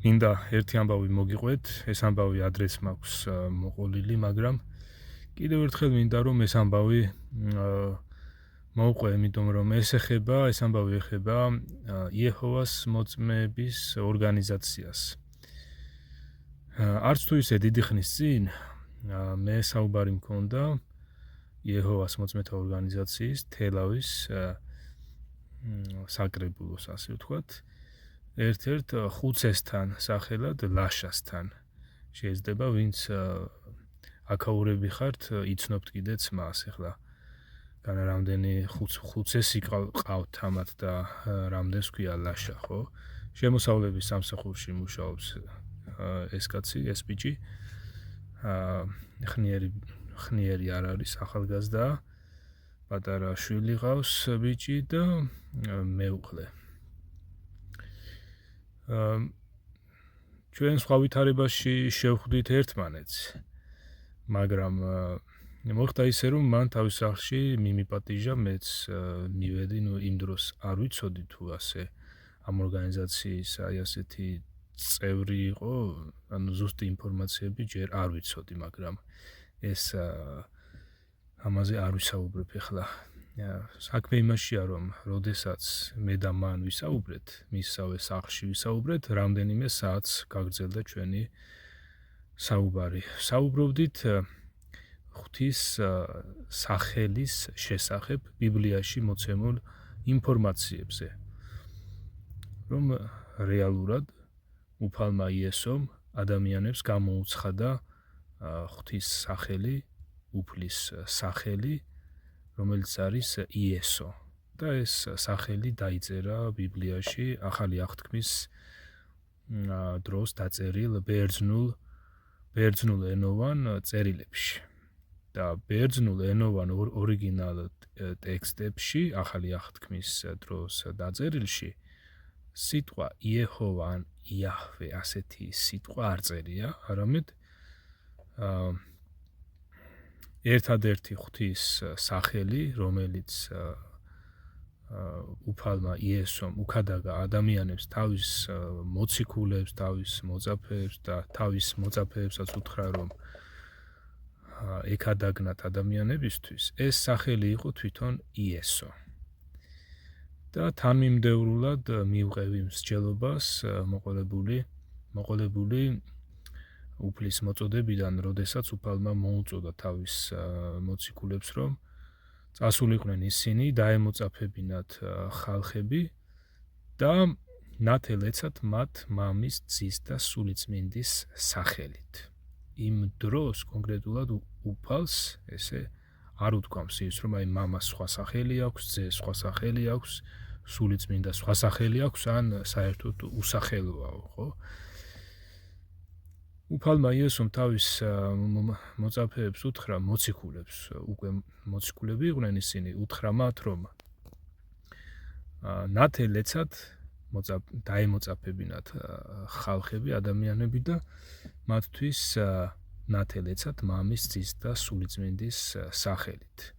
მინდა ერთი ამბავი მოგიყვეთ, ეს ამბავი ადრეც მაქვს მოყოლილი, მაგრამ კიდევ ერთხელ მინდა რომ ეს ამბავი მოვყვე, იმიტომ რომ ეს ამბავი ეხება იეჰოვას მოწმეების ორგანიზაციას. არც თუ ისე დიდი ხნის წინ მე საუბარი მქონდა იეჰოვას მოწმეთა ორგანიზაციის თელავის საკრებულოს, ასე ვთქვათ, ერთ-ერთ ხუცესთან, სახელად ლაშასთან. შეიძლება ვინც აკაურები ხართ, იცნობთ კიდეც მას, ახლა განა რამდენი ხუცესი ყავთ ამათ და რამდენს ქვია ლაშა, ხო? შემოსავლების სამსახურში მუშაობს ეს კაცი, ეს ბიჭი. ხნიერი არ არის, ახალგაზრდა, პატარა შვილი ყავს ბიჭი და მეუღლე. ჩვენ სხვა ვითარებაში შევხვდით ერთმანეთს, მაგრამ მოხდა ისე, რომ მან თავის სახლში მიმიპატიჟა, მეც მივედი, იმ დროს არ ვიცოდი თუ ასე ამ ორგანიზაციის ასეთი წევრი იყო, ანუ ზუსტი ინფორმაციები ჯერ არ ვიცოდი, მაგრამ ეს ამაზე არ ვისაუბრებ ახლა. საქმე იმაშია, რომ როდესაც მე და მან ვისაუბრეთ, მისსავე სახლში ვისაუბრეთ, რამდენიმე საათს გაგრძელდა ჩვენი საუბარი. საუბრობდით ღვთის სახელის შესახებ ბიბლიაში მოცემულ ინფორმაციებზე, რომ რეალურად უფალმა იესომ ადამიანებს გამოუცხადა ღვთის სახელი, უფლის სახელი, რომელიც არის იესო. და ეს სახელი დაიწერა ბიბლიაში ახალი აღთქმის დროს დაწერილ ბერძნულ ენოვან წერილებში. და ბერძნულ ენოვან ორიგინალ ტექსტებში, ახალი აღთქმის დროს დაწერილში, სიტყვა იეჰოვა ან იაჰვე ასეთი სიტყვა არ წერია, არამედ ერთადერთი ღვთის სახელი, რომელიც უფალმა იესომ უქადაგა ადამიანებს თავის მოციქულებს, თავის მოწაფეებს და თავის მოწაფეებსაც უთხრა, რომ ეკადაგნათ ადამიანებისთვის, ეს სახელი იყო თვითონ იესო. და თანმიმდევრულად მივყევი მსჯელობას მოყოლებული უფლის მოწოდებიდან, როდესაც უფალმა მოუწოდა თავის მოციქულებს, რომ წასულიყვნენ ისინი, დაემოწაფებინათ ხალხები და ნათელ-ეცათ მათ მამის, ძის და სულიწმინდის სახელით. იმ დროს კონკრეტულად უფალს ესე არ უთქვამს ის, რომ აი მამას სხვა სახელი აქვს, ძეს სხვა სახელი აქვს, სულიწმინდას სხვა სახელი აქვს, ან საერთოდ უსახელოაო, ხო? უფალმა იესომ თავის მოწაფეებს უთხრა, მოციქულებს, უკვე მოციქულები იყვნენ ისინი, უთხრა მათ, რომ ნათელ-ეცად დაემოწაფებინათ ხალხები, ადამიანები და მათთვის ნათელ-ეცად მამის, ძის და სულიწმინდის სახელით.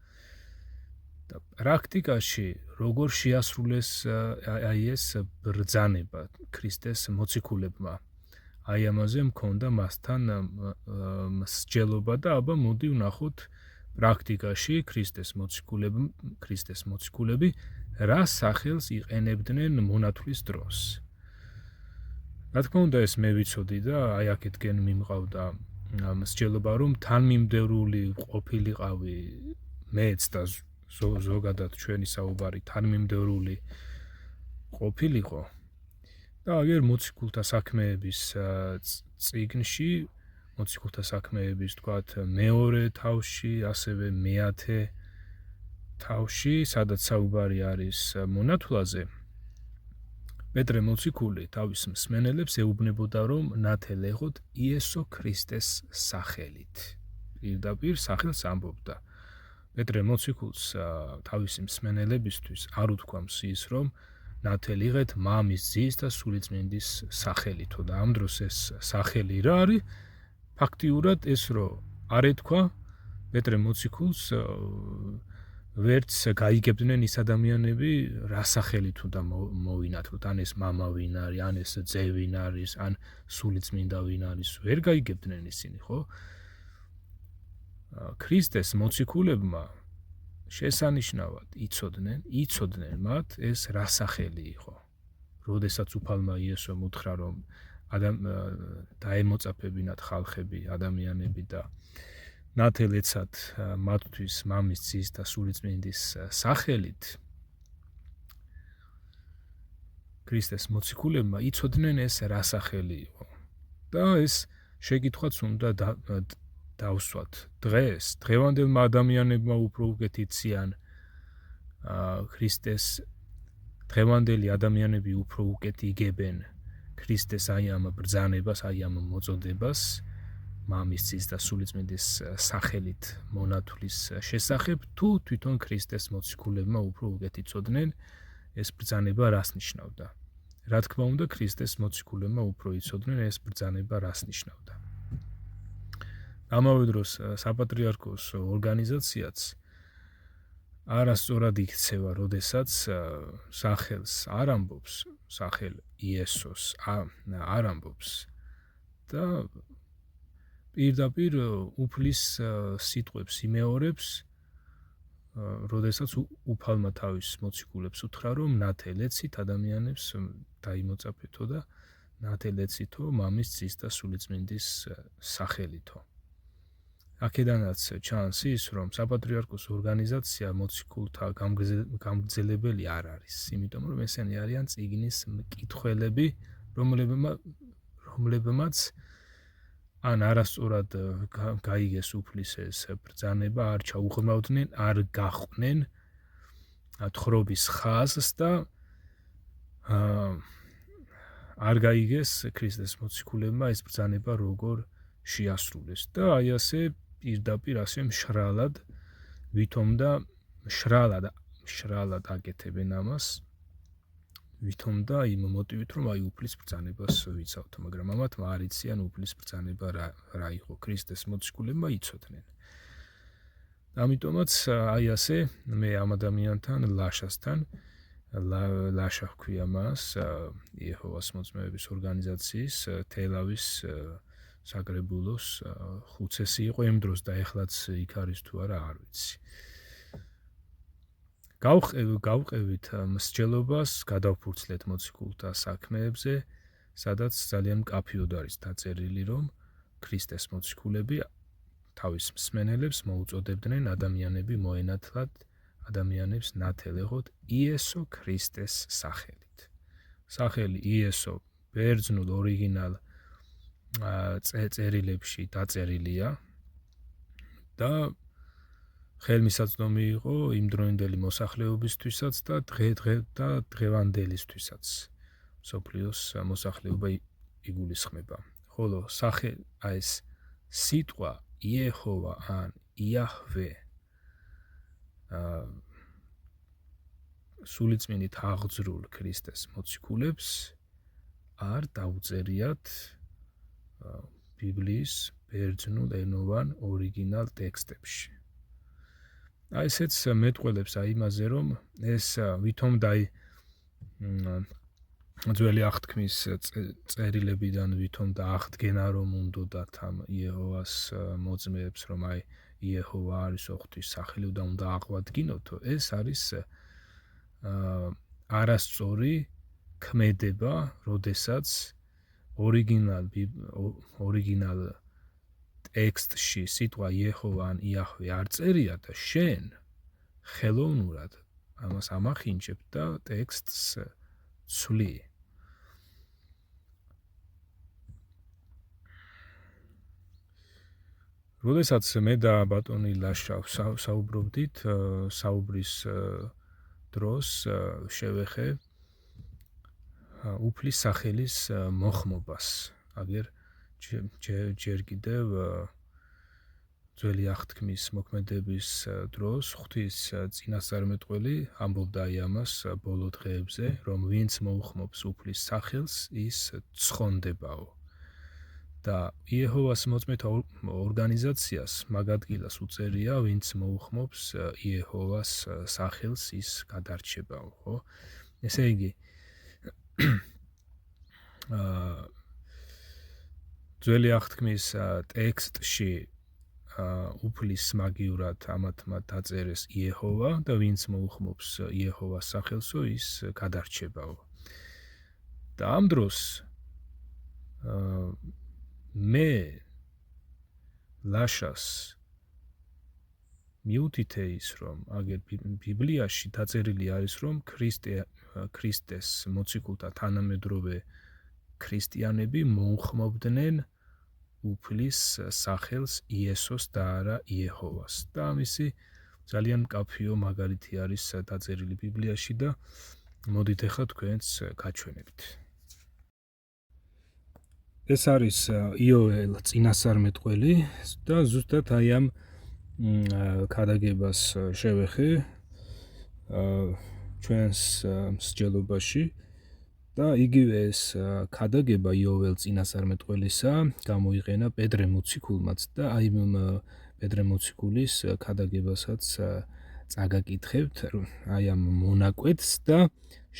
და პრაქტიკაში როგორ შეასრულეს აი ეს ბრძანება ქრისტეს მოციქულებმა? აი ამაზე მქონდა მასთან მსჯელობა და აბა მოდი ვნახოთ პრაქტიკაში ქრისტეს მოციქულები რა სახელს იყენებდნენ მონათვლის დროს. რა თქმა უნდა, ეს მე ვიცოდი და აი აქეთკენ მიმყავდა მსჯელობა, რომ თანმიმდევრული ყოფილიყავი მეც და ზოგადად ჩვენი საუბარი თანმიმდევრული ყოფილიყო. და აგერ მოციქულთა საქმეების წიგნში, მოციქულთა საქმეების, თქვათ, მეორე თავში, ასევე მეათე თავში, სადაც საუბარი არის მონათვლაზე, პეტრე მოციქული თავის მსმენელებს ეუბნებოდა, რომ ნათელ ეღოთ იესო ქრისტეს სახელით. პირდაპირ სახელს ამბობდა. პეტრე მოციქულს თავისი მსმენელებისთვის არ უთქვამს ის, რომ ნათელ იღეთ მამის, ძის და სულიწმინდის სახელითო და ამ დროს ეს სახელი რა არის? ფაქტიურად ეს რომ არ ეთქვა პეტრე მოციქულს ვერც გაიგებდნენ ის ადამიანები რა სახელით უნდა მოვინათლოთ, ან ეს მამა ვინ არის, ან ეს ძე ვინ არის, ან სულიწმინდა ვინ არის, ვერ გაიგებდნენ ისინი, ხო? ქრისტეს მოციქულებმა შესანიშნავად იცოდნენ მათ ეს რა სახელი იყო. როდესაც უფალმა იესომ უთხრა, რომ დაემოწაფებინათ ხალხები, ადამიანები და ნათელ ეცათ მათთვის მამის, ძის და სულიწმინდის სახელით, ქრისტეს მოციქულებმა იცოდნენ ეს რა სახელი იყო. და ეს შეკითხვაც უნდა დავსვათ. დღეს დღევანდელმა ადამიანებმა უფრო უკეთ იციან ქრისტეს, დღევანდელი ადამიანები უფრო უკეთ იგებენ ქრისტეს აი ამ ბრძანებას, აი ამ მოწოდებას, მამის, ძის და სულიწმინდის სახელით მონათვლის შესახებ, თუ თვითონ ქრისტეს მოციქულებმა უფრო უკეთ იცოდნენ ეს ბრძანება რას ნიშნავდა. რა თქმა უნდა, ქრისტეს მოციქულებმა უფრო იცოდნენ ეს ბრძანება რას ნიშნავდა. ამავე დროს საპატრიარქოს ორგანიზაციაც არასწორად იქცევა, როდესაც სახელს არ ამბობს, სახელ იესოს არ ამბობს და პირდაპირ უფლის სიტყვებს იმეორებს, როდესაც უფალმა თავის მოციქულებს უთხრა, რომ ნათელ ეცით ადამიანებს დაიმოწაფეთო და ნათელ ეცითო მამის, ძის და სულიწმინდის სახელითო. აქედანაც ჩანს ის, რომ საპატრიარქოს ორგანიზაცია მოციქულთა გამგრძელებელი არ არის, იმიტომ რომ ესენი არიან წიგნის მკითხველები, რომლებმაც ან არასწორად გაიგეს უფლის ეს ბრძანება, არ ჩაუღრმავდნენ, არ გაყვნენ თხრობის ხაზს და არ გაიგეს ქრისტეს მოციქულებმა ეს ბრძანება როგორ შეასრულეს და აი ასე პირდაპირ ასე მშრალად ვითომ და მშრალად აკეთებენ ამას, ვითომ და იმ მოტივით, რომ აი უფლის ბრძანებას ვიცავთ, მაგრამ ამათმა არ იციან უფლის ბრძანება რა იყო, ქრისტეს მოციქულებმა იცოდნენ. ამიტომაც აი ასე მე ამ ადამიანთან ლაშასთან ლაშა ჰქვია მას, იეჰოვას მოწმეების ორგანიზაციის თელავის საკრებულოს ხუცესი იყო იმ დროს და ეხლაც იქ არის თუ არა არ ვიცი. გავყევით მსჯელობას, გადავფურცლეთ მოციქულთა საქმეებზე, სადაც ძალიან მკაფიოდ არის დაწერილი, რომ ქრისტეს მოციქულები თავის მსმენელებს მოუწოდებდნენ ადამიანები მოენათლათ, ადამიანებს ნათელ ეღოთ იესო ქრისტეს სახელით. სახელი იესო ბერძნულ ორიგინალ წერილებში დაწერილია და ხელმისაწვდომი იყო იმდროინდელი მოსახლეობისთვისაც და დღევანდელისთვისაც. მსოფლიოს მოსახლეობა იგულისხმება. ხოლო ეს სიტყვა იეჰოვა ან იაჰვე სულიწმინდით აღძრულ ქრისტეს მოციქულებს არ დაუწერიათ ბიბლიის ბერძნულ ენოვან ორიგინალ ტექსტებში. აი ესეც მეტყველებს აი იმაზე, რომ ეს ვითომ ძველი აღთქმის წერილებიდან ვითომ და აღდგენა რომ უნდათ ამ იეჰოვას მოწმეებს, რომ აი იეჰოვა არის ღვთის სახელი და უნდა აღვადგინოთო, ეს არის არასწორი ქმედება, როდესაც ორიგინალ ტექსტში სიტყვა იეჰოვა ან იაჰვე არ წერია და შენ ხელოვნურად ამას ამახინჯებ და ტექსტს ცვლი. როდესაც მე და ბატონი ლაშა საუბრობდით, საუბრის დროს შევეხე უფლის სახელის მოხმობას. აგერ ჯერ კიდევ ძველი აღთქმის მოქმედების დროს ღვთის წინასწარმეტყველი ამბობდა აი ამას ბოლო დღეებზე, რომ ვინც მოუხმობს უფლის სახელს, ის ცხონდებაო. და იეჰოვას მოწმეთა ორგანიზაციას მაგ ადგილას უწერია, ვინც მოუხმობს იეჰოვას სახელს, ის გადარჩებაო, ხო? ესე იგი ძველი აღთქმის ტექსტში უფლის მაგივრად ამათმა დაწერეს იეჰოვა და ვინც მოუხმობს იეჰოვას სახელსო, ის გადარჩებაო. და ამ დროს მე ლაშას მიუთითე ის, რომ აგერ ბიბლიაში დაწერილი არის, რომ ქრისტეს მოციქულთა თანამედროვე ქრისტიანები მოუხმობდნენ უფლის სახელს იესოს და არა იეჰოვას. და ამისი ძალიან მკაფიო მაგალითი არის დაწერილი ბიბლიაში და მოდით ახლა თქვენც გაჩვენებთ. ეს არის იოელ წინასწარმეტყველი და ზუსტად აი ამ ქადაგებას შევეხე ჩვენს მსჯელობაში და იგივე ეს ქადაგება იოელ წინასწარმეტყველისა გამოიყენა პედრე მოციქულმაც და აი პედრე მოციქულის ქადაგებასაც წაგაკითხებთ აი ამ მონაკვეთს და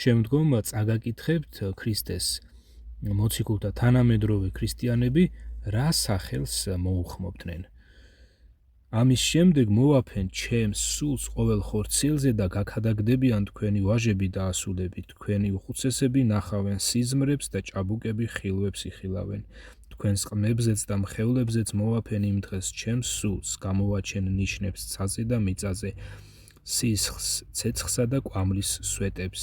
შემდგომ წაგაკითხებთ ქრისტეს მოციქულთა თანამედროვე ქრისტიანები რა სახელს მოუხმობდნენ. ამის შემდეგ მოვაფენ ჩემს სულს ყოველ ხორციელზე და გაქადაგდებიან თქვენი ვაჟები და ასულები, თქვენი უხუცესები ნახავენ სიზმრებს და ჭაბუკები ხილვებს იხილავენ. თქვენს ყმებზეც და მხევლებზეც მოვაფენ იმ დღეს ჩემს სულს, გამოვაჩენ ნიშნებს ცაზე და მიწაზე, სისხლს, ცეცხლსა და კვამლის სვეტებს.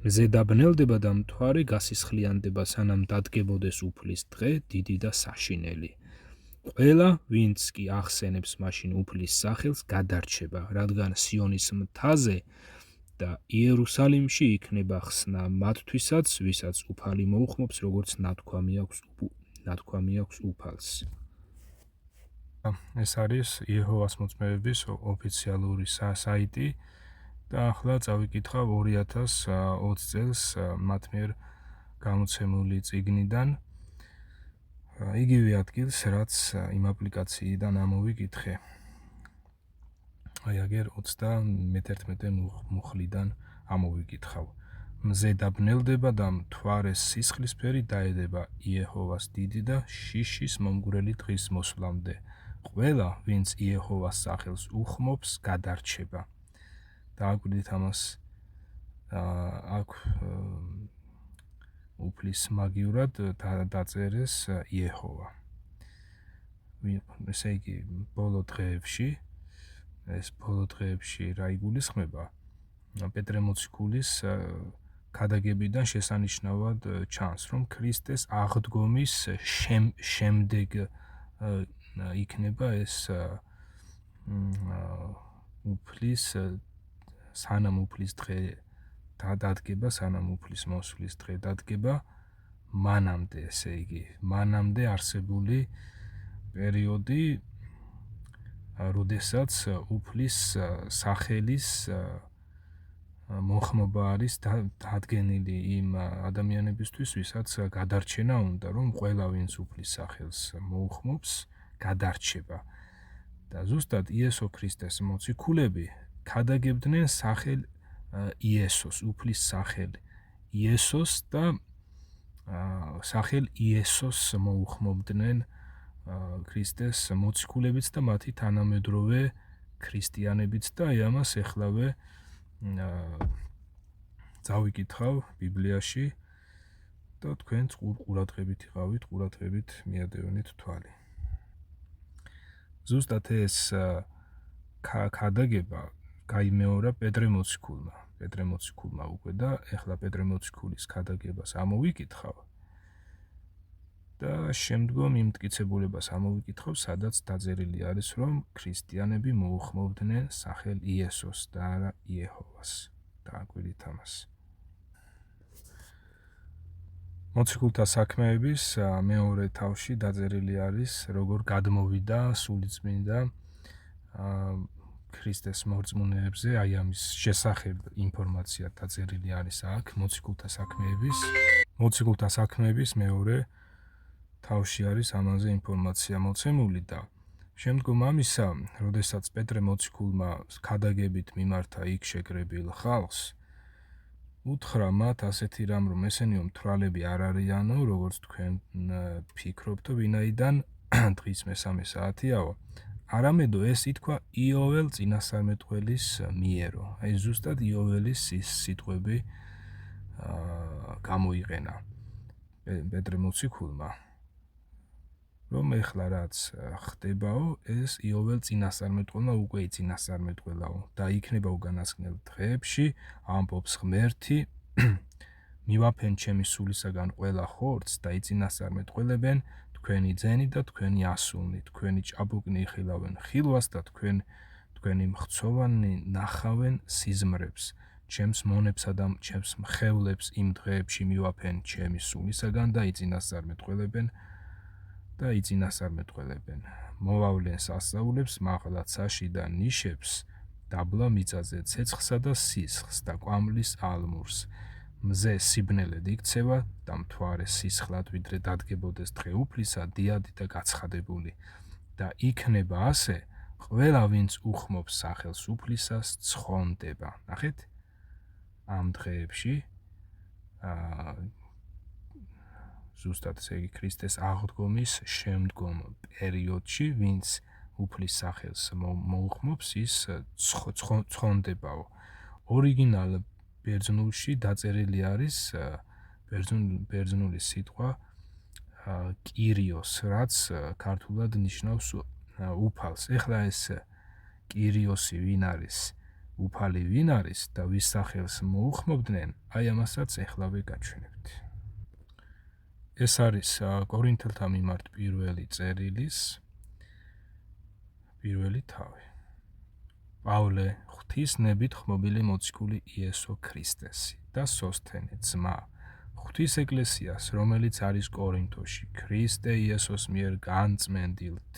მზე დაბნელდება და მთვარე გასისხლიანდება, სანამ დადგებოდეს უფლის დღე, დიდი და საშინელი. ყველა, ვინც კი ახსენებს მაშინ უფლის სახელს, გადარჩება, რადგან სიონის მთაზე და იერუსალიმში იქნება ხსნა მათთვისაც, ვისაც უფალი მოუხმობს, როგორც ნათქვამი აქვს უფალს. ეს არის იეჰოვას მოწმეების ოფიციალური საიტი და ახლა წავიკითხავ 2020 წელს მათ მიერ გამოცემული წიგნიდან იგივე ადგილს, რაც იმ აპლიკაციიდან ამოვიკითხე. აი აგერ 21 მუხლიდან ამოვიკითხავ. მზე დაბნელდება და მთვარეს სისხლისფერი დაედება იეჰოვას დიდი და შიშის მომგვრელი დღის მოსვლამდე. ყველა, ვინც იეჰოვას სახელს უხმობს, გადარჩება. დააკვირდით ამას აქ უფლის მაგივრად დაწერეს იეჰოვა. ესე იგი ბოლო დღეებში რა იგულისხმება? პედრე მოციქულის ქადაგებიდან შესანიშნავად ჩანს, რომ ქრისტეს აღდგომის შემდეგ იქნება ეს უფლის სანამ უფლის დღე დადგება, სანამ უფლის მოსვლის დღე დადგება, მანამდე, ესე იგი, მანამდე არსებული პერიოდი, როდესაც უფლის სახელის მოხმობა არის დადგენილი იმ ადამიანებისთვის, ვისაც გადარჩენა უნდა, რომ ყველა, ვინც უფლის სახელს მოუხმობს, გადარჩება. და ზუსტად იესო ქრისტეს მოციქულები ქადაგებდნენ სახელ იესოს, უფლის სახელ იესოს და სახელ იესოს მოუხმობდნენ ქრისტეს მოციქულებიც და მათი თანამედროვე ქრისტიანებიც და აი ამას ეხლავე წავიკითხავ ბიბლიაში და თქვენც ყურადღებით იყავით, ყურადღებით მიადევინეთ თვალი. ზუსტად ეს ქადაგება გაიმეორა პედრე მოციქულმა უკვე და ეხლა პედრე მოციქულის ქადაგებას ამოვიკითხავ და შემდგომ იმ მტკიცებულებას ამოვიკითხავ, სადაც დაწერილი არის, რომ ქრისტიანები მოუხმობდნენ სახელ იესოს და არა იეჰოვას. დააკვირდით ამას. მოციქულთა საქმეების მეორე თავში დაწერილი არის, როგორ გადმოვიდა სულიწმინდა ქრისტეს მორწმუნეებზე, აი ამის შესახებ ინფორმაცია დაწერილი არის აქ, მოციქულთა საქმეების მეორე თავში არის ამაზე ინფორმაცია მოცემული და შემდგომ ამისა, როდესაც პეტრე მოციქულმა ქადაგებით მიმართა იქ შეკრებილ ხალხს, უთხრა მათ ასეთი რამ, რომ ესენიო მთვრალები არ არიანო, როგორც თქვენ ფიქრობთო, ვინაიდან დღის მესამე საათიაო, არამედო ეს ითქვა იოველ წინასწარმეტყველის მიერო. აი ზუსტად იოველის სიტყვები გამოიყენა პეტრე მოციქულმა, რომ ეხლა რაც ხდებაო, ეს იოველ წინასწარმეტყველმა უკვე იწინასწარმეტყველაო და იქნება უკანასკნელ დღეებში, ამბობს ღმერთი, მივაფენ ჩემი სულისაგან ყველა ხორცს და იწინასწარმეტყველებენ თქვენი ძენი და თქვენი ასულნი, თქვენი ჭაბუკნი იხილავენ ხილვას და თქვენი მხცოვანი ნახავენ სიზმრებს, ჩემს მონებსა და ჩემს მხევლებს იმ დღეებში მივაფენ ჩემი სულისაგან და იწინასწარმეტყველებენ. მოვავლენ სასწაულებს მაღლაცაში და ნიშებს, დაბლა მიწაზე ცეცხლსა და სისხლს და კვამლის ალმურს. მზე სიბნელედ იქცევა და მთვარე სისხლად ვიდრე დადგებოდეს დღე უფლისა, დიადი და გაცხადებული. და იქნება ასე, ყველა ვინც უხმობს სახელს უფლისას ცხონდება. ნახეთ? ამ დღეებში ზუსტად ესე იგი ქრისტეს აღდგომის შემდგომ პერიოდში, ვინც უფლის სახელს მოუხმობს, ის ცხონდებაო. ორიგინალ ბერძნულში დაწერილი არის ბერძნული სიტყვა კირიოს, რაც ქართულად ნიშნავს უფალს. ეხლა ეს კირიოსი ვინ არის, უფალი ვინ არის და ვის სახელს მოუხმობდნენ, აი ამასაც ეხლავე გაჩვენებთ. ეს არის კორინთელთა მიმართ პირველი წერილის პირველი თავი. პავლე, ღვთისნებით ხმობილი მოციქული იესო ქრისტესი და სოსთენე ძმა, ღვთის ეკლესიას, რომელიც არის კორინთოში, ქრისტე იესოს მიერ განწმენდილთ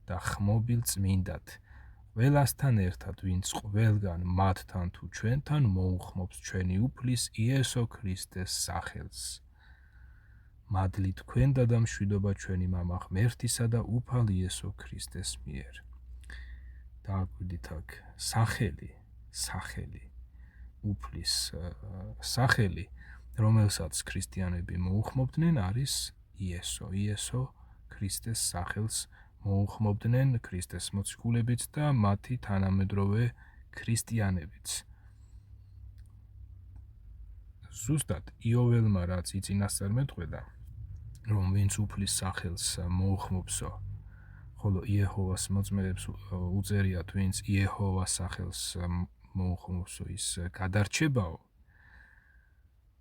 და ხმობილ წმინდად, ყველასთან ერთად, ვინც ყველგან მათთან თუ ჩვენთან მოუხმობს ჩვენი უფლის იესო ქრისტეს სახელს. მადლი თქვენდა და მშვიდობა ჩვენი მამა ღმერთისა და უფალ იესო ქრისტეს მიერ. დააკვირდით აქ სახელი, უფლის სახელი, რომელსაც ქრისტიანები მოუხმობდნენ, არის იესო ქრისტეს სახელს მოუხმობდნენ ქრისტეს მოციქულებიც და მათი თანამედროვე ქრისტიანებიც. ზუსტად იოველმა რაც იწინასწარმეტყველა, რომ ვინც უფლის სახელს მოუხმობსო, ხოლო იეჰოვას მოწმეებს უწერიათ, ვინც იეჰოვას სახელს მოუხმობსო, ის გადარჩებაო.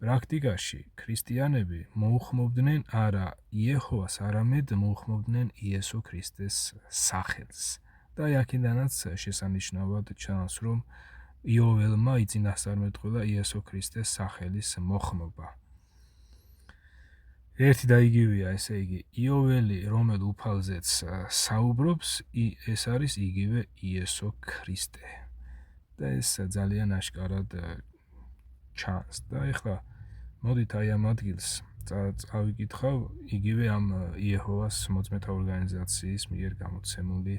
პრაქტიკაში ქრისტიანები მოუხმობდნენ არა იეჰოვას, არამედ მოუხმობდნენ იესო ქრისტეს სახელს. და აქედანაც შესანიშნავად ჩანს, რომ იოველმა იწინასწარმეტყველა იესო ქრისტეს სახელის მოხმობა. ერთი და იგივეა, ესე იგი, იოველი, რომელ უფალზეც საუბრობს, ეს არის იგივე იესო ქრისტე. და ეს ძალიან აშკარად ჩანს. და ეხლა მოდით აი ამ ადგილს წავიკითხავ იგივე ამ იეჰოვას მოწმეთა ორგანიზაციის მიერ გამოცემული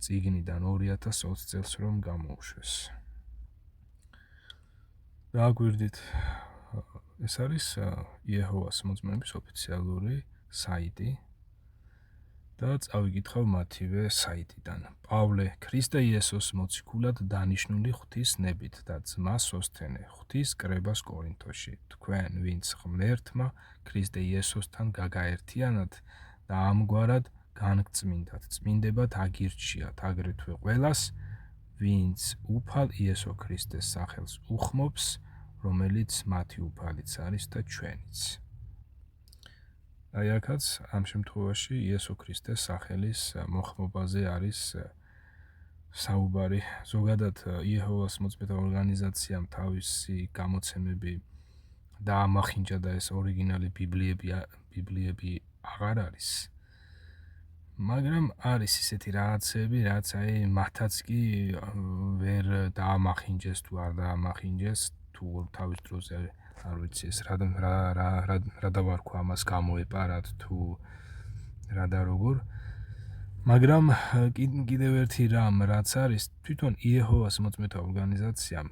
წიგნიდან 2020 წელს რომ გამოუშვეს. დააკვირდით, ეს არის იეჰოვას მოწმეების ოფიციალური საიტი და წავიკითხავ მათივე საიტიდან. პავლე, ქრისტე იესოს მოციქულად დანიშნული ღვთისნებით და ძმა სოსთენე, ღვთის კრებას კორინთოში, თქვენ, ვინც ღმერთმა ქრისტე იესოსთან გაგაერთიანათ და ამგვარად განგწმინდათ, წმინდებად აგირჩიათ, აგრეთვე ყველას, ვინც უფალ იესო ქრისტეს სახელს უხმობს, რომელიც მათი უფალიც არის და ჩვენიც. აი აქაც ამ შემთხვევაში იესო ქრისტეს სახელის მოხმობაზე არის საუბარი. ზოგადად იეჰოვას მოწმეთა ორგანიზაციამ თავისი გამოცემები დაამახინჯა და ეს ორიგინალი ბიბლიები აღარ არის. მაგრამ არის ისეთი რაღაცები, რაც აი მათაც კი ვერ დაამახინჯეს თუ არ დაამახინჯეს, თუ თავის დროზე არ ვიცი ეს რა დავარქვა ამას გამოეპარათ თუ რა და როგორ მაგრამ კიდევ ერთი რამ რაც არის თვითონ იეჰოვას მოწმეთა ორგანიზაციამ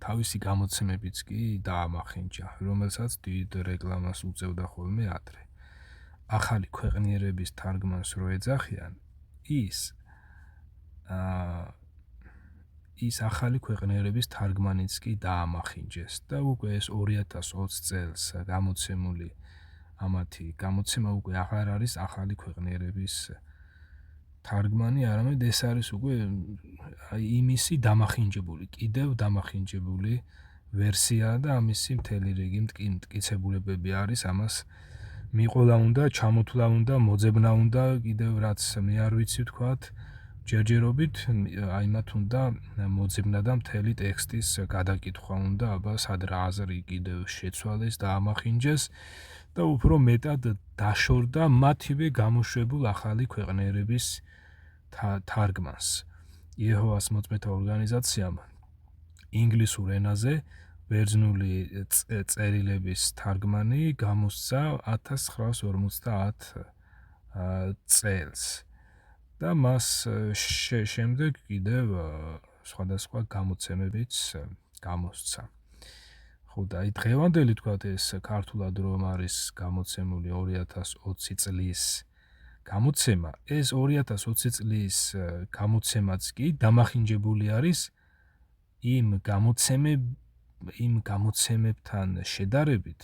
თავისი გამოცემებიც კი დაამახინჯა რომელსაც დიდ რეკლამას უწევდა ხოლმე ადრე ახალი ქვეყნიერების თარგმანს რო ეძახიან ის ახალი ქვეყნიერების თარგმანიც კი დაამახინჯეს და უკვე ეს 2020 წელს გამოცემული ამათი გამოცემა უკვე აღარ არის ახალი ქვეყნიერების თარგმანი, არამედ ეს არის უკვე იმისი დამახინჯებული, კიდევ დამახინჯებული ვერსია და ამისი მთელი რიგი მტკიცებულებები არის ამას მიყოლა უნდა, ჩამოთვლა უნდა, მოძებნა უნდა, კიდევ რაც მე არ ვიცი ვთქვათ, ჯერჯერობით აი მათ უნდა მოძებნა და მთელი ტექსტის გადაკითხვა უნდა, აბა სად რა აზრი კიდევ შეცვალეს და ამახინჯეს და უფრო მეტად დაშორდა მათივე გამოშვებულ ახალი ქვეყნიერების თარგმანს. იეჰოვას მოწმეთა ორგანიზაციამ ინგლისურ ენაზე ბერძნული წერილების თარგმანი გამოსცა 1950 წელს და მას შემდეგ კიდევ სხვადასხვა გამოცემებიც გამოსცა. ხო და აი დღევანდელი თქვათ ეს ქართულად რომ არის გამოცემული 2020 წლის გამოცემა, ეს 2020 წლის გამოცემაც კი დამახინჯებული არის იმ გამოცემებთან შედარებით,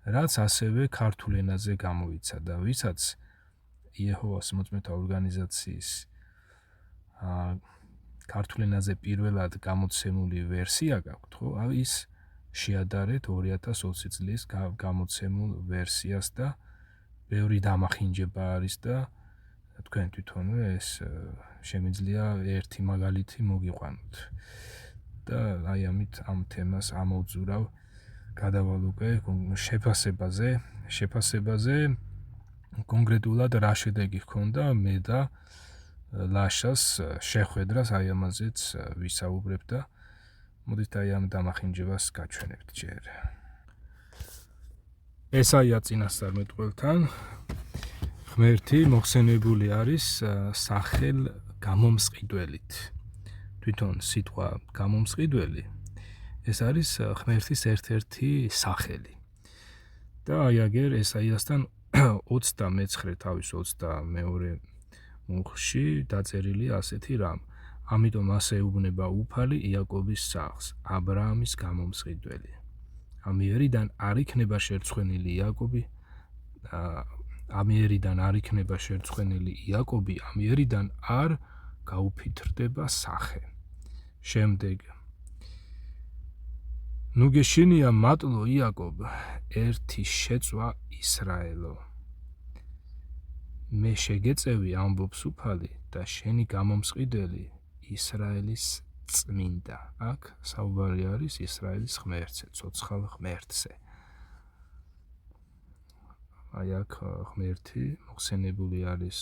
რაც ასევე ქართულ ენაზე გამოიცა და ვისაც იეჰოვას მოწმეთა ორგანიზაციის ქართულ ენაზე პირველად გამოცემული ვერსია გაქვთ, ხო? ის შეადარეთ 2020 წლის გამოცემულ ვერსიას და ბევრი დამახინჯება არის და თქვენ თვითონვე ეს შემიძლია ერთი მაგალითი მოგიყვანოთ. და აი ამით ამ თემას ამოვძურავ გადავალ უკვე შეფასებაზე კონკრეტულად რა შედეგი ჰქონდა მე და ლაშას შეხვედრას აი ამაზეც ვისაუბრებ და მოდით აი ამ დამახინჯებას გაჩვენებთ ჯერ. ესაია წინასწარმეტყველთან ღმერთი მოხსენებული არის სახელ გამომსყიდველით. თვითონ სიტყვა გამომსყიდველი ეს არის ღმერთის ერთ-ერთი სახელი. და აი აგერ ესაიასთან 29 თავის 22 მუხლში დაწერილი ასეთი რამ. ამიტომ ასე ეუბნება უფალი იაკობის სახლს, აბრაამის გამომსყიდველი. ამიერიდან არ იქნება შერცხვენილი იაკობი, ამიერიდან არ გაუფითრდება სახე. შემდეგ ნუ გეშინია მატლო იაკობ, ერთი შეწვა ისრაელო. მე შეგეწევი ამბობს უფალი და შენი გამომსყიდველი ისრაელის წმინდა. აქ საუბარი არის ისრაელის ღმერთზე, ცოცხალ ღმერთზე. აი აქ ღმერთი მოხსენებული არის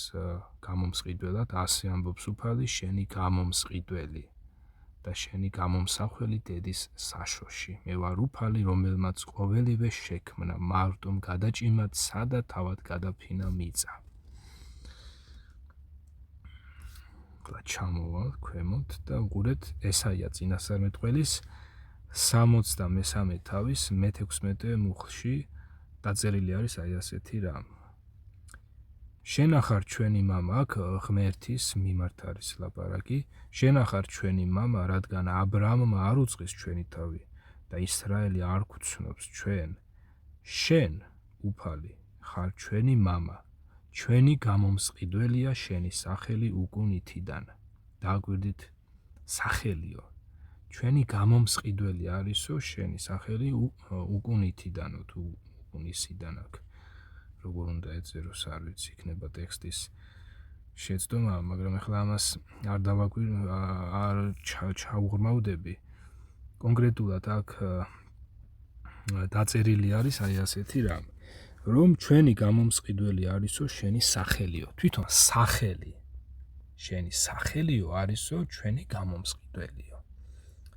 გამომსყიდველად, ასე ამბობს უფალი, შენი გამომსყიდველი და შენი გამომსახველი დედის საშოში. მე ვარ უფალი, რომელმაც ყოველივე შექმნა, მარტომ გადაჭიმად სადა თავად გადაფინა მიწა. ჩამოვალ ქვემოთ და ვყურეთ ესაია წინასწარმეტყველის 63 თავის მე-16 მუხლში დაწერილი არის აი ასეთი რამ. შენ ახარ ჩვენი მამა, აქ ღმერთის მიმართ არის ლაპარაკი, შენ ახარ ჩვენი მამა, რადგან აბრაამმა არ უწყის ჩვენი თავი და ისრაელი არ გვცნობს ჩვენ. შენ, უფალი, ხარ ჩვენი მამა. ჩვენი გამომსყიდველია შენი სახელი უკუნითიდან. დააკვირდით სახელიო. ჩვენი გამომსყიდველი არისო შენი სახელი უკუნითიდანო თუ უკუნისიდან აქ. როგორ უნდა ეწეროს არ ვიცი, იქნება ტექსტის შეცდომა, მაგრამ ახლა ამას არ ჩაუღრმავდები. კონკრეტულად აქ დაწერილი არის აი ასეთი რამ. რომ ჩვენი გამომსყიდველი არისო შენი სახელიო. თვითონ სახელი შენი სახელიო არისო ჩვენი გამომსყიდველიო.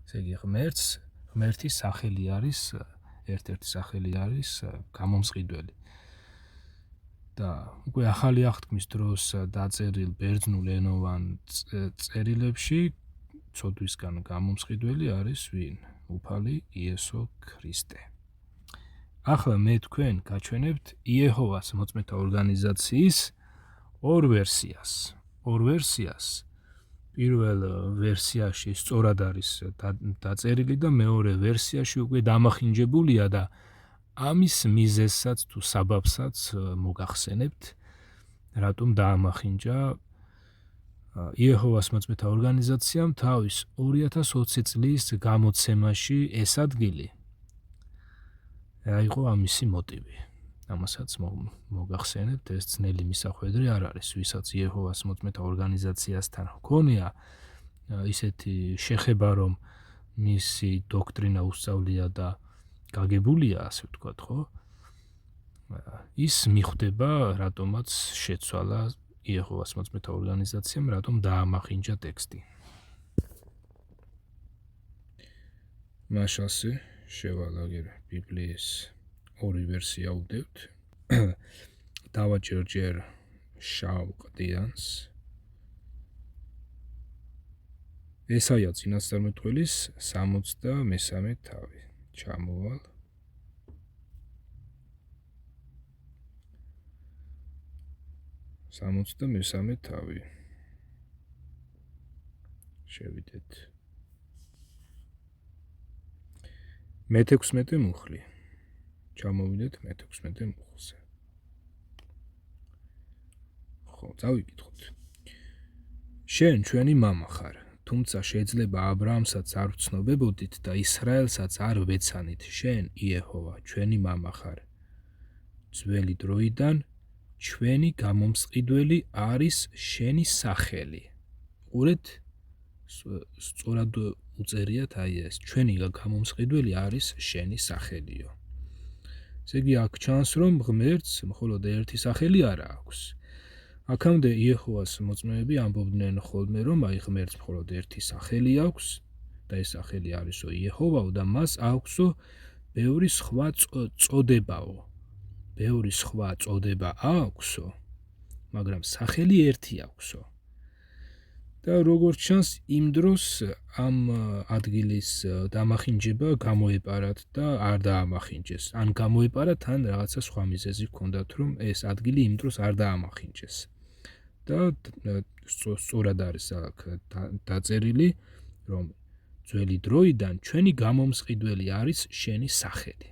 ესე იგი ღმერთს ღმერთის სახელი არის ერთ-ერთი სახელი არის გამომსყიდველი. და უკვე ახალი აღთქმის დროს დაწერილ ბერძნულ ენოვან წერილებში ცოდვისგან გამომსყიდველი არის ვინ? უფალი იესო ქრისტე. ახლა მე თქვენ გაჩვენებთ იეჰოვას მოწმეთა ორგანიზაციის ორ ვერსიას. პირველ ვერსიაში სწორად არის დაწერილი და მეორე ვერსიაში უკვე დამახინჯებულია და ამის მიზეზსაც თუ საბაბსაც მოგახსენებთ, რატომ დაამახინჯა იეჰოვას მოწმეთა ორგანიზაციამ თავის 2020 წლის გამოცემაში ეს ადგილი. რა იყო ამისი მოტივი? ამასაც მოგახსენებთ, ეს ძნელი მისახვედრი არ არის, ვისაც იეჰოვას მოწმეთა ორგანიზაციასთან ჰქონია ისეთი შეხება, რომ მისი დოქტრინა უსწავლია და გაგებულია, ასე ვთქვათ, ხო? ის მიხვდება, რატომაც შეცვალა იეჰოვას მოწმეთა ორგანიზაციამ, რატომ დაამახინჯა ტექსტი. მაშასე შევალაგერ ბიბლიის ორი ვერსია ვდევთ. დავაჭერ ჯერ შავ ყდიანს. ესაია წინასწარმეტყველის 63 თავი. ჩამოვალ. სამოცდამესამე თავი. შევიდეთ. მე-16 მუხლი. ჩამოვიდეთ მე-16 მუხლზე. ხო, წავიკითხოთ. შენ ჩვენი მამა ხარ, თუმცა შეიძლება აბრაამსაც არ ვცნობებოდით და ისრაელსაც არ ვეცანით. შენ იეჰოვა, ჩვენი მამა ხარ. ძველი დროიდან ჩვენი გამომსყიდველი არის შენი სახელი. ყურეთ, სწორად უწერიათ აი ეს, ჩვენი გამომსყიდველი არის შენი სახელიო. ესე იგი აქ ჩანს, რომ ღმერთს მხოლოდ ერთი სახელი არა აქვს. აქამდე იეჰოვას მოწმეები ამბობდნენ ხოლმე, რომ აი ღმერთს მხოლოდ ერთი სახელი აქვს და ეს სახელი არისო იეჰოვაო და მას აქვსო ბევრი სხვა წოდებაო. ბევრი სხვა წოდება აქვსო, მაგრამ სახელი ერთი აქვსო. და როგორც ჩანს, იმ დროს ამ ადგილის დამახინჯება გამოეპარათ და არ დაამახინჯეს. ან გამოეპარათ, ან რაღაცა სხვა მიზეზი ჰქონდათ, რომ ეს ადგილი იმ დროს არ დაამახინჯეს. და სწორად არის აქ დაწერილი, რომ ძველი დროიდან ჩვენი გამომსყიდველი არის შენი სახელი.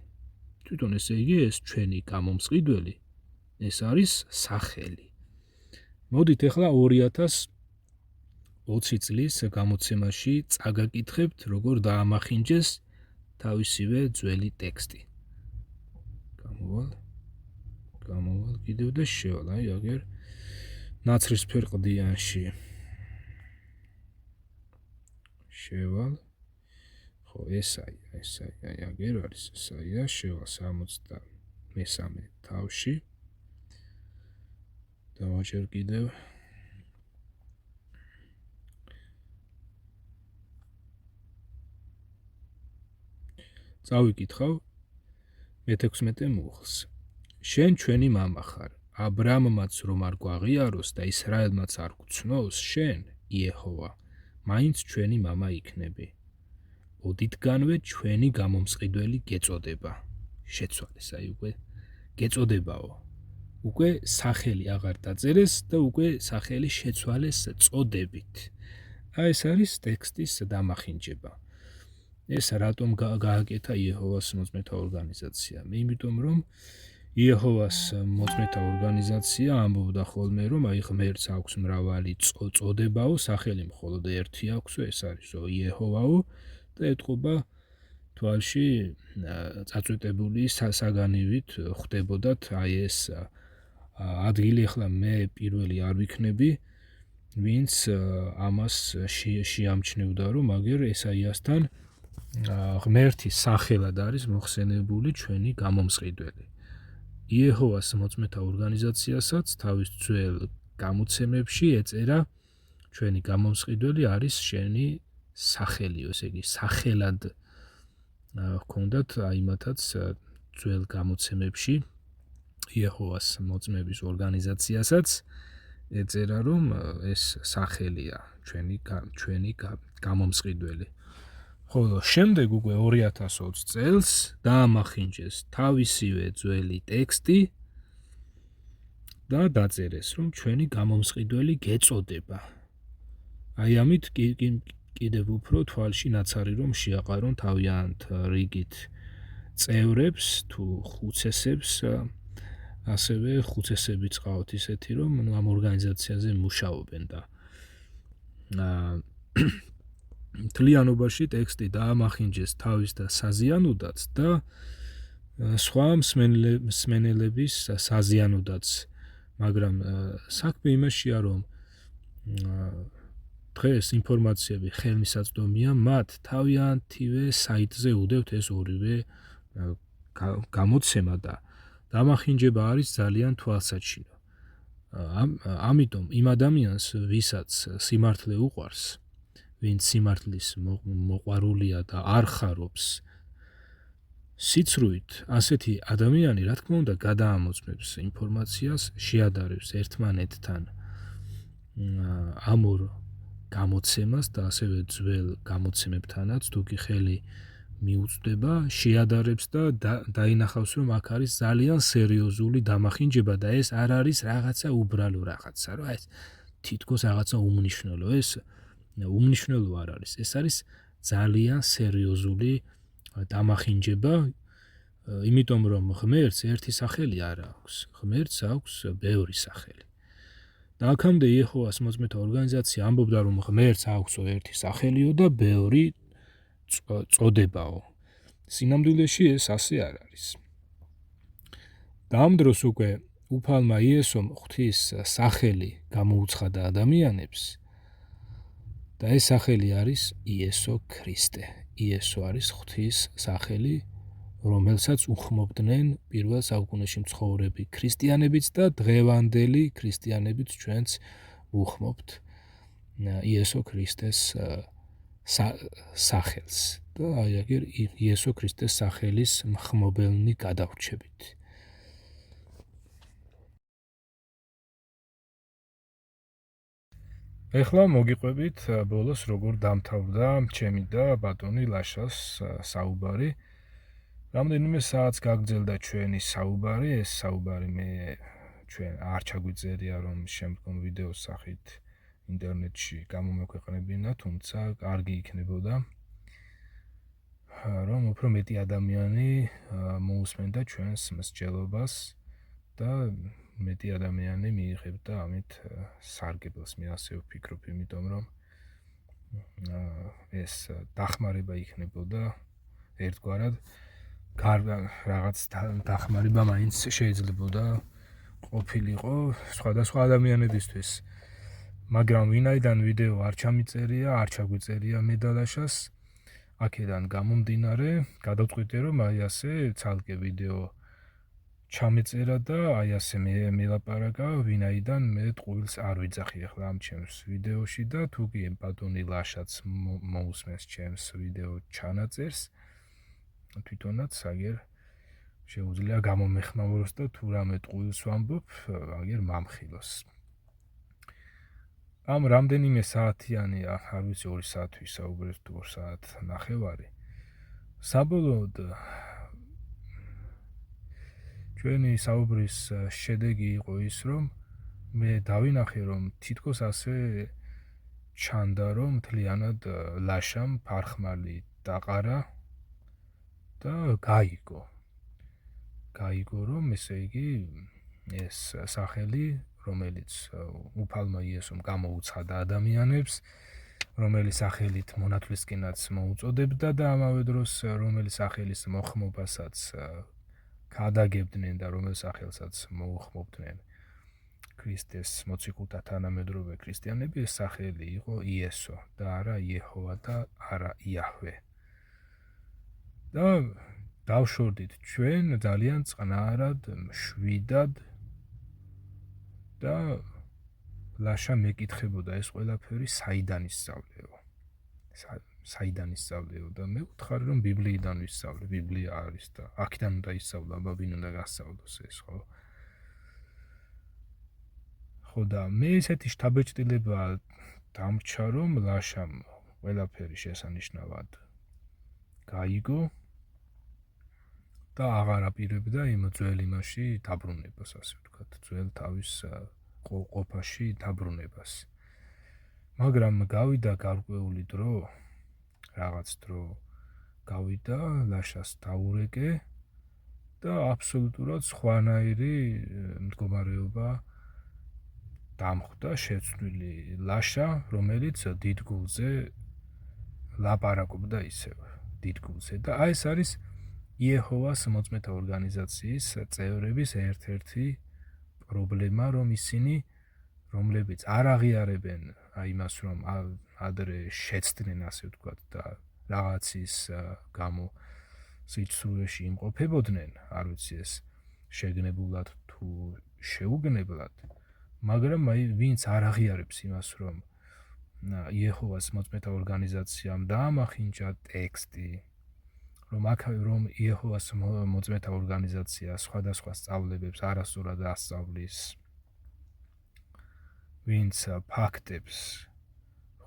თვითონ ესე იგი ეს ჩვენი გამომსყიდველი, ეს არის სახელი. მოდით ახლა 2020 წლის გამოცემაში წაგაკითხებთ, როგორ დაამახინჯეს თავისივე ძველი ტექსტი. გამოვალ კიდევ და შევალ, აი აგერ ნაცრისფერ ყდიანში. შევალ. ხო, ესაია, აი აგერ არის ესაია, შევალ 63 თავში. დავაჭერ კიდევ. წავიკითხავ მე-16 მუხლს. შენ ჩვენი მამა ხარ, აბრამმაც რომ არ გვაღიაროს და ისრაელმაც არ გვცნოს, შენ იეჰოვა, მაინც ჩვენი მამა იქნები. ოდითგანვე ჩვენი გამომსყიდველი გეწოდება. შეცვალეს, აი უკვე გეწოდებაო. უკვე სახელი აღარ დაწერეს და უკვე სახელი შეცვალეს წოდებით. აი ეს არის ტექსტის დამახინჯება. ეს რატომ გააკეთა იეჰოვას მოწმეთა ორგანიზაციამ? იმიტომ რომ იეჰოვას მოწმეთა ორგანიზაცია ამბობდა ხოლმე, რომ აი ღმერთს აქვს მრავალი წოდებაო, სახელი მხოლოდ ერთი აქვსო, ეს არისო იეჰოვაო და ეთყობა თვალში წაწვეტებული საგანივით ხვდებოდათ აი ეს ადგილი. ახლა მე პირველი არ ვიქნები, ვინც ამას შეამჩნევდა, რომ აგერ ესაიასთან ღმერთის სახელად არის მოხსენებული ჩვენი გამომსყიდველი. იეჰოვას მოწმეთა ორგანიზაციასაც თავის ძველ გამოცემებში ეწერა ჩვენი გამომსყიდველი არის შენი სახელიო, ესე იგი სახელად ჰქონდათ აიმათაც ძველ გამოცემებში იეჰოვას მოწმების ორგანიზაციასაც ეწერა, რომ ეს სახელია ჩვენი გამომსყიდველი. ხოლო შემდეგ უკვე 2020 წელს დაამახინჯეს თავისივე ძველი ტექსტი და დაწერეს, რომ ჩვენი გამომსყიდველი გეწოდება. აი ამით კიდევ უფრო თვალში ნაცარი რომ შეაყარონ თავიანთ რიგით წევრებს თუ ხუცესებს, ასევე ხუცესებიც ყავთ ისეთი, რომ ამ ორგანიზაციაზე მუშაობენ და მთლიანობაში ტექსტი დაამახინჯეს თავის და საზიანოდაც და სხვა მსმენელების საზიანოდაც, მაგრამ საქმე იმაშია, რომ დღეს ინფორმაციები ხელმისაწვდომია, მათ თავიანთივე საიტზე უდევთ ეს ორივე გამოცემა და დამახინჯება არის ძალიან თვალსაჩინო. ამიტომ იმ ადამიანს, ვისაც სიმართლე უყვარს, ვინც სიმართლის მოყვარულია და არ ხარობს სიცრუით, ასეთი ადამიანი, რა თქმა უნდა, გადაამოწმებს ინფორმაციას, შეადარებს ერთმანეთთან ამ ორ გამოცემას და ასევე ძველ გამოცემებთანაც, თუ კი ხელი მიუწვდება, შეადარებს და დაინახავს, რომ აქ არის ძალიან სერიოზული დამახინჯება და ეს არ არის რაღაცა უბრალო რაღაცა, რა ეს თითქოს რაღაცა უმნიშვნელო, ეს უმნიშვნელო არ არის, ეს არის ძალიან სერიოზული დამახინჯება, იმიტომ რომ ღმერთს ერთი სახელი არ აქვს, ღმერთს აქვს ბევრი სახელი. და აქამდე იეჰოვას მოწმეთა ორგანიზაცია ამბობდა, რომ ღმერთს აქვსო ერთი სახელიო და ბევრი წოდებაო. სინამდვილეში ეს ასე არ არის. და ამ დროს უკვე უფალმა იესომ ღვთის სახელი გამოუცხადა ადამიანებს და ეს სახელი არის იესო ქრისტე. იესო არის ღვთის სახელი, რომელსაც უხმობდნენ პირველ საუკუნეში მცხოვრები ქრისტიანებიც და დღევანდელი ქრისტიანებიც ჩვენც უხმობთ იესო ქრისტეს სახელს და აი აგერ იესო ქრისტეს სახელის მხმობელნი გადავრჩებით. ეხლა მოგიყვებით ბოლოს როგორ დამთავრდა ჩემი და ბატონი ლაშას საუბარი. რამდენიმე საათს გაგრძელდა ჩვენი საუბარი, ეს საუბარი ჩვენ არ ჩაგვიწერია, რომ შემდგომ ვიდეოს სახით ინტერნეტში გამომექვეყნებინა, თუმცა კარგი იქნებოდა, რომ უფრო მეტი ადამიანი მოусმენდა ჩვენს მსჯელობას და მეტი ადამიანი მიიღებდა ამით სარგებელს, მე ასე ვფიქრობ, იმიტომ რომ ეს დახმარება იქნებოდა ერთგვარად, რაღაც დახმარება მაინც შეიძლებოდა ყოფილიყო სხვადასხვა ადამიანებისთვის. მაგრამ ვინაიდან ვიდეო არ ჩამიწერია, არ ჩაგვიწერია მე და ლაშას, აქედან გამომდინარე, გადავწყვიტე, რომ აი ასე ცალკე ვიდეო ჩამეწერა და აი ასე მელაპარაკა, ვინაიდან მე ტყუილს არ ვიძახი ახლა ამ ჩემს ვიდეოში და თუ კი ბატონი ლაშაც მოусმენს ჩემს ვიდეო ჩანაწერს, თვითონაც აგერ შეუძლია გამომეხმაუროს და თუ რამე ტყუილს ვამბობ, აგერ მამხილოს. ამ რამდენიმე საათიანი, არ ვიცი 2 საათ ვისაუბრეთ თუ 2 საათ ნახევარი. საბოლოოდ ჩვენი საუბრის შედეგი იყო ის, რომ მე დავინახე, რომ თითქოს ასე ჩანდა, რომ მთლიანად ლაშამ ფარხმალი დაყარა და გაიგო, რომ ესე იგი ეს სახელი, რომელიც უფალმა იესომ გამოუცხადა ადამიანებს, რომელი სახელით მონათლისკენაც მოუწოდებდა და ამავე დროს რომელი სახელის მოხმობასაც გადაგებდნენ და რომელ სახელსაც მოუხმობდნენ ქრისტეს მოციქულთა თანამედროვე ქრისტიანები, ეს სახელი იყო იესო და არა იეჰოვა და არა იაჰვე. და დავშორდით ჩვენ ძალიან წყნარად, მშვიდად და ლაშა მეკითხებოდა ეს ყველაფერი საიდან ისწავლეო. საიდან ისწავლეო და მე ვუთხარი რომ ბიბლიიდან ვისწავლე, ბიბლია არის და აქედან უნდა ისწავლო, აბა ვინ უნდა გასწავლოს ეს, ხო? ხო და მე ესეთი შთაბეჭდილება დამრჩა რომ ლაშამ ყველაფერი შესანიშნავად გაიგო და აღარ აპირებდა იმ ძველ იმაში დაბრუნებას, ასე ვთქვათ, ძველ თავის ყოფაში დაბრუნებას. მაგრამ გავიდა გარკვეული დრო, რაღაც დრო გავიდა, ლაშას დაურეკე და აბსოლუტურად სხვანაირი მდგომარეობა დამხვდა, შეცვლილი ლაშა, რომელიც დიდგულზე ლაპარაკობდა ისევ დიდგულზე და ეს არის იეჰოვას მოწმეთა ორგანიზაციის წევრების ერთ-ერთი პრობლემა, რომ ისინი რომლებიც არ აღიარებენ იმას, რომ ადრე შეცდნენ, ასე ვთქვათ, და რაღაცის გამო სიცრუეში იმყოფებოდნენ, არ ვიცი ეს შეგნებულად თუ შეუგნებლად, მაგრამ ვინც არ აღიარებს იმას, რომ იეჰოვას მოწმეთა ორგანიზაციამ დაამახინჯა ტექსტი, რომ იეჰოვას მოწმეთა ორგანიზაცია სხვადასხვა სწავლებებს არასწორად ასწავლის, ვინც ფაქტებს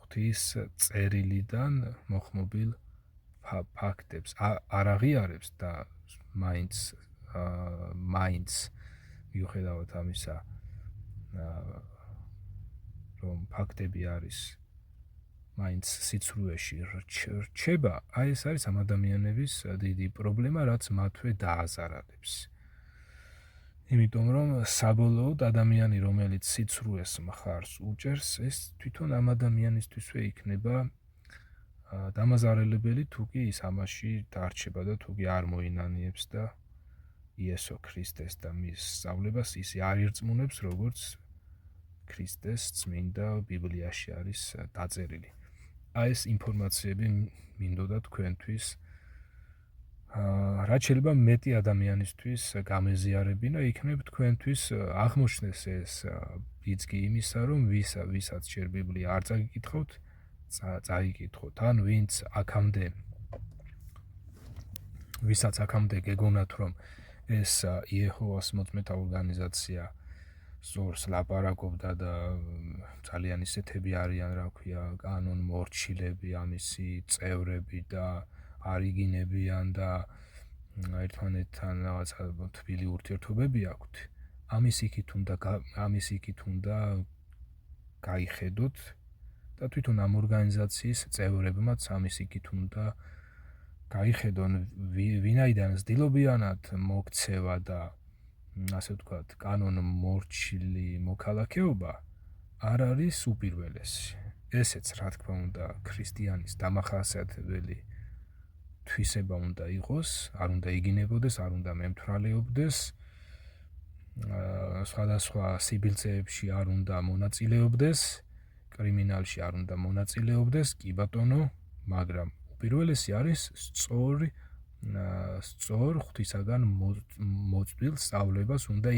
ღვთის წერილიდან მოხმობილ ფაქტებს არ აღიარებს და მაინც მიუხედავად ამისა, რომ ფაქტები არის მაინც სიცრუეში რჩება, ეს არის ამ ადამიანების დიდი პრობლემა, რაც მათვე დააზარალებს. იმიტომ რომ საბოლოოდ ადამიანი, რომელიც სიცრუეს მხარს უჭერს, ეს თვითონ ამ ადამიანისთვისვე იქნება დამაზარალებელი, თუ კი ის ამაში დარჩება და თუ კი არ მოინანიებს და იესო ქრისტეს და მის სწავლებას ისე არ ირწმუნებს, როგორც ქრისტეს წმინდა ბიბლიაში არის დაწერილი. ეს ინფორმაციები მინდოდა თქვენთვის რაც შეიძლება მეტი ადამიანისთვის გამეზიარებინა, იქნებ თქვენთვის აღმოჩნდეს ეს ბიძგი იმისა, რომ ვისაც ჯერ ბიბლია არ წაგიკითხავთ, წაიკითხოთ, ან ვისაც აქამდე გეგონათ, რომ ეს იეჰოვას მოწმეთა ორგანიზაცია სწორს ლაპარაკობდა და ძალიან ისეთები არიან, რა ქვია, კანონ მორჩილები, ამისი წევრები და არიგინებიან და ერთმანეთთან რაღაცა თბილი ურთიერთობები აქვთ. ამის იქით უნდა გაიხედოთ და თვითონ ამ ორგანიზაციის წევრებმაც ამის იქით უნდა გაიხედონ, ვინაიდან ცდილობიანად მოქცევა და ასე ვთქვათ, კანონ მორჩილი მოქალაქეობა არ არის უპირველესი. ესეც, რა თქმა უნდა, ქრისტიანის დამახასიათებელი თვისება უნდა იყოს, არ უნდა იგინებოდეს, არ უნდა მემთვრალეობდეს, სხვადასხვა სიბილწეებში არ უნდა მონაწილეობდეს, კრიმინალში არ უნდა მონაწილეობდეს, კი ბატონო, მაგრამ უპირველესი არის სწორ ღვთისაგან მოწვდილ სწავლებას უნდა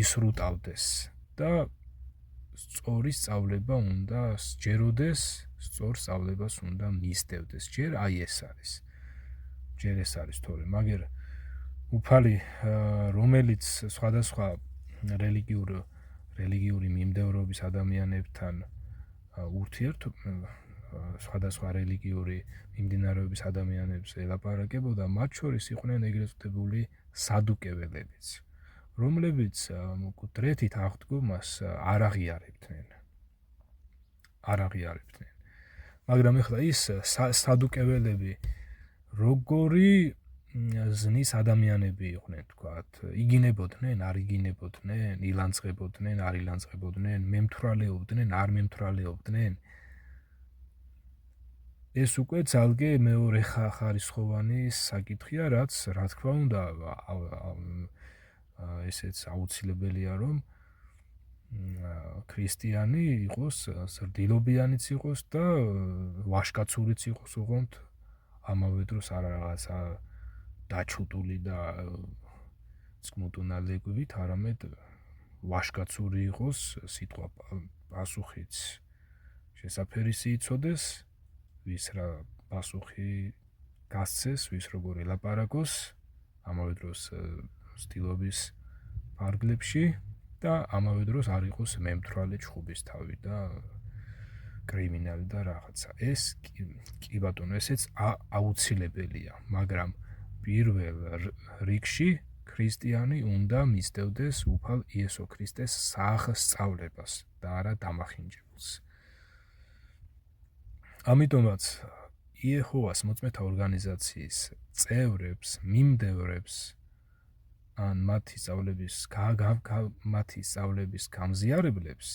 ისრუტავდეს და სწორი სწავლება უნდა სჯეროდეს, სწორ სწავლებას უნდა მისდევდეს. ჯერ ეს არის თორე, მაგრამ უფალი, რომელიც სხვადასხვა რელიგიური მიმდევრობის ადამიანებთან სხვადასხვა რელიგიური მიმდინარეობის ადამიანებს ელაპარაკებოდა, მათ შორის იყვნენ ეგრეთ წოდებული სადუკეველებიც, რომლებიც მკვდრეთით აღდგომას არ აღიარებდნენ. მაგრამ ეხლა ის სადუკეველები როგორი ზნის ადამიანები იყვნენ, თქვათ, იგინებოდნენ, არ იგინებოდნენ, ილანძღებოდნენ, არ ილანძღებოდნენ, მემთვრალეობდნენ, არ მემთვრალეობდნენ. ეს უკვე ძალკე მეორე ხარისხოვანი საკითხია, რაც, რა თქმა უნდა, ესეც აუცილებელია, რომ ქრისტიანი იყოს, ზრდილობიანიც იყოს და ვაშკაცურიც იყოს, უღონთ ამავე დროს არა რაღაცა დაჩუტული და წმუტუნალეგვით, არამედ ვაშკაცური იყოს, სიტყვა პასუხიც შესაფერისი იცოდეს, ვის რა პასუხი გასცეს, ვის როგორ ელაპარაკოს, ამავე დროს ცდილობის ფარგლებში და ამავე დროს არ იყოს მემთვრალე ჩხუბის თავი და კრიმინალი და რაღაცა. ეს კი ბატონო, ესეც აუცილებელია, მაგრამ პირველ რიგში ქრისტიანი უნდა მისდევდეს უფალ იესო ქრისტეს სააღსწავლებას და არა დამახინჯებულს. ამიტომაც იეჰოვას მოწმეთა ორგანიზაციის წევრებს, მიმდევრებს ან მათი სწავლების გამზიარებლებს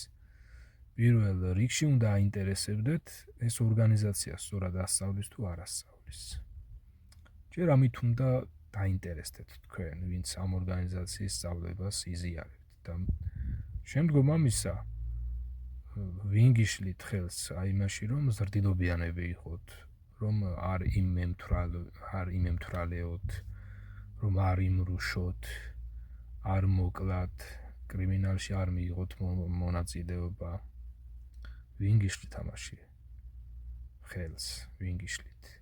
პირველ რიგში უნდა აინტერესებდეთ ეს ორგანიზაცია სწორად ასწავლის თუ არ ასწავლის. ჯერ ამით უნდა დაინტერესდეთ თქვენ, ვინც ამ ორგანიზაციის სწავლებას იზიარებთ და შემდგომ ამისა ვინ გიშლით ხელს იმაში, რომ ზრდილობიანები იყოთ, რომ არ იმემთვრალეოთ, რომ არ იმრუშოთ, არ მოკლათ, კრიმინალში არ მიიღოთ მონაწილეობა. ვინ გიშლით ამაში ხელს, ვინ გიშლით?